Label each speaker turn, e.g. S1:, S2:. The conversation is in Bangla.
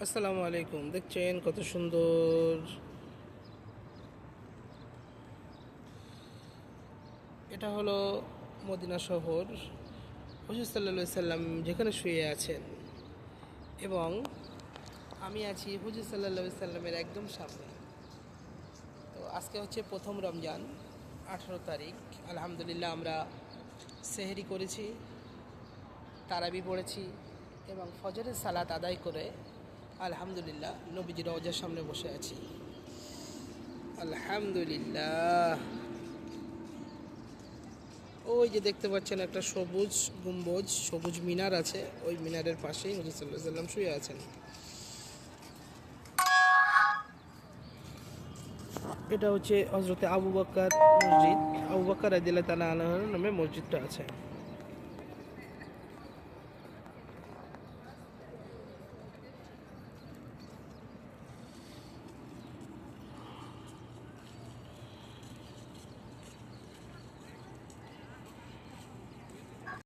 S1: আসসালামু আলাইকুম। দেখছেন কত সুন্দর। এটা হলো মদিনা শহর। হুজুর সাল্লাল্লাহু আলাইহি সাল্লাম যেখানে শুয়ে আছেন এবং আমি আছি হুজুর সাল্লাল্লাহু আলাইহি সাল্লামের একদম সামনে। তো আজকে হচ্ছে প্রথম রমজান, 18 তারিখ। আলহামদুলিল্লাহ আমরা সেহরি করেছি, তারাবি পড়েছি এবং ফজরের সালাত আদায় করে আলহামদুলিল্লাহ নবীজির রওজার সামনে বসে আছি। আলহামদুলিল্লাহ। ওই যে দেখতে পাচ্ছেন একটা সবুজ গম্বুজ, সবুজ মিনার আছে, ওই মিনারের পাশেই হুজুর সাল্লাল্লাহু আলাইহি সাল্লাম শুয়ে আছেন। এটা হচ্ছে হযরতে আবু বকর মসজিদ। আবু বকর রাদিয়াল্লাহু তাআলা আনহু নামে মসজিদটা আছে।